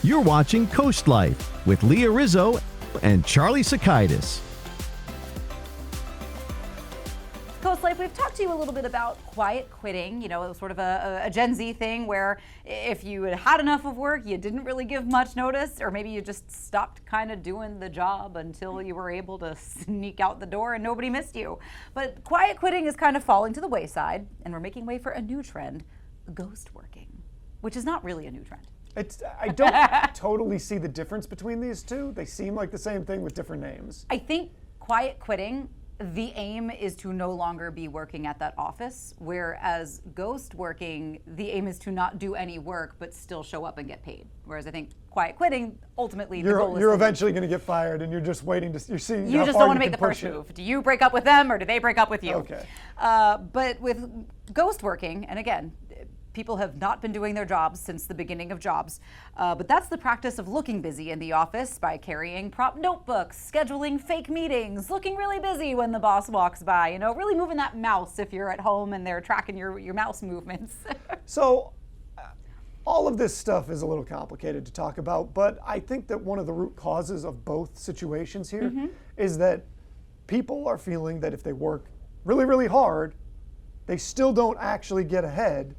You're watching CoastLife with Leah Rizzo and Charlie Sakaitis. CoastLife, we've talked to you a little bit about quiet quitting, sort of a Gen Z thing where if you had enough of work, you didn't really give much notice, or maybe you just stopped kind of doing the job until you were able to sneak out the door and nobody missed you. But quiet quitting is kind of falling to the wayside, and we're making way for a new trend, ghost working, which is not really a new trend. I don't totally see the difference between these two. They seem like the same thing with different names. I think quiet quitting, the aim is to no longer be working at that office, whereas ghost working, the aim is to not do any work but still show up and get paid. Whereas I think quiet quitting, ultimately the goal is you're eventually going to get fired, and you're just waiting to you're seeing. You just don't want to make the first move. Do you break up with them or do they break up with you? Okay. But with ghost working, and again, people have not been doing their jobs since the beginning of jobs, but that's the practice of looking busy in the office by carrying prop notebooks, scheduling fake meetings, looking really busy when the boss walks by, really moving that mouse if you're at home and they're tracking your mouse movements. So all of this stuff is a little complicated to talk about, but I think that one of the root causes of both situations here is that people are feeling that if they work really, really hard, they still don't actually get ahead.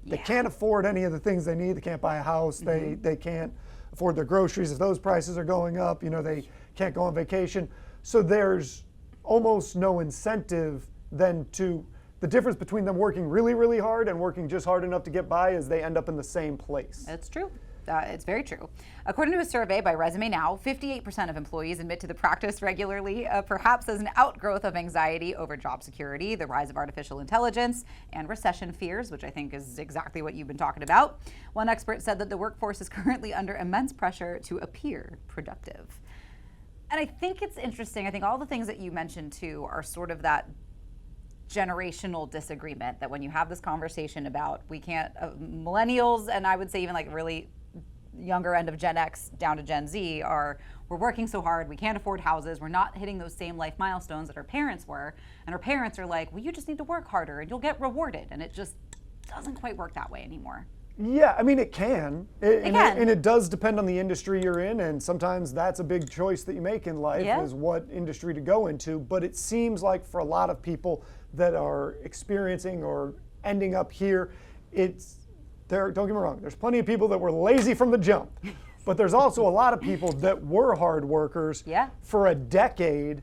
They can't afford any of the things they need. They can't buy a house. They can't afford their groceries if those prices are going up. They can't go on vacation. So there's almost no incentive then the difference between them working really, really hard and working just hard enough to get by is they end up in the same place. That's true. It's very true. According to a survey by Resume Now, 58% of employees admit to the practice regularly, perhaps as an outgrowth of anxiety over job security, the rise of artificial intelligence, and recession fears, which I think is exactly what you've been talking about. One expert said that the workforce is currently under immense pressure to appear productive. And I think it's interesting. I think all the things that you mentioned too are sort of that generational disagreement that when you have this conversation about we can't, millennials, and I would say even like really younger end of Gen X down to Gen Z we're working so hard, we can't afford houses, we're not hitting those same life milestones that our parents were, and our parents are like, well, you just need to work harder and you'll get rewarded, and it just doesn't quite work that way anymore. Yeah, I mean, it can. And it does depend on the industry you're in, and sometimes that's a big choice that you make in life is what industry to go into, but it seems like for a lot of people that are experiencing or ending up here, don't get me wrong, there's plenty of people that were lazy from the jump, but there's also a lot of people that were hard workers for a decade,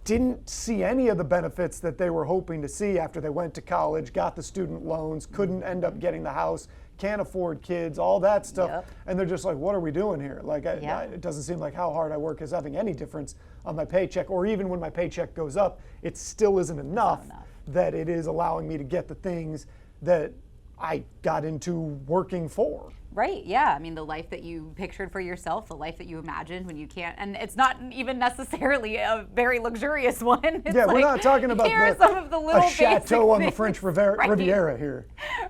didn't see any of the benefits that they were hoping to see after they went to college, got the student loans, couldn't end up getting the house, can't afford kids, all that stuff, and they're just like, what are we doing here? Like, it doesn't seem like how hard I work is having any difference on my paycheck, or even when my paycheck goes up, it still isn't enough that it is allowing me to get the things that I got into working for. Right, yeah. I mean, the life that you pictured for yourself, the life that you imagined when you can't, and it's not even necessarily a very luxurious one. It's we're not talking about a chateau on the French Riviera here.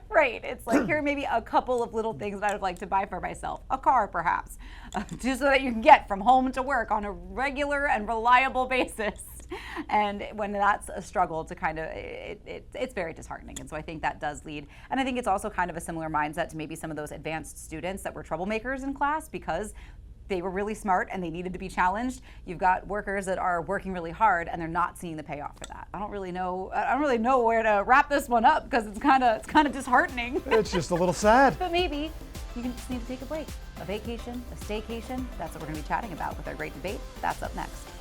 Right, it's like here are maybe a couple of little things that I would like to buy for myself. A car, perhaps, just so that you can get from home to work on a regular and reliable basis. And when that's a struggle to kind of, it's very disheartening. And so I think that does lead, and I think it's also kind of a similar mindset to maybe some of those advanced students that were troublemakers in class because they were really smart and they needed to be challenged. You've got workers that are working really hard and they're not seeing the payoff for that. I don't really know where to wrap this one up because it's kind of disheartening. It's just a little sad. But maybe you just need to take a break, a vacation, a staycation. That's what we're going to be chatting about with our great debate. That's up next.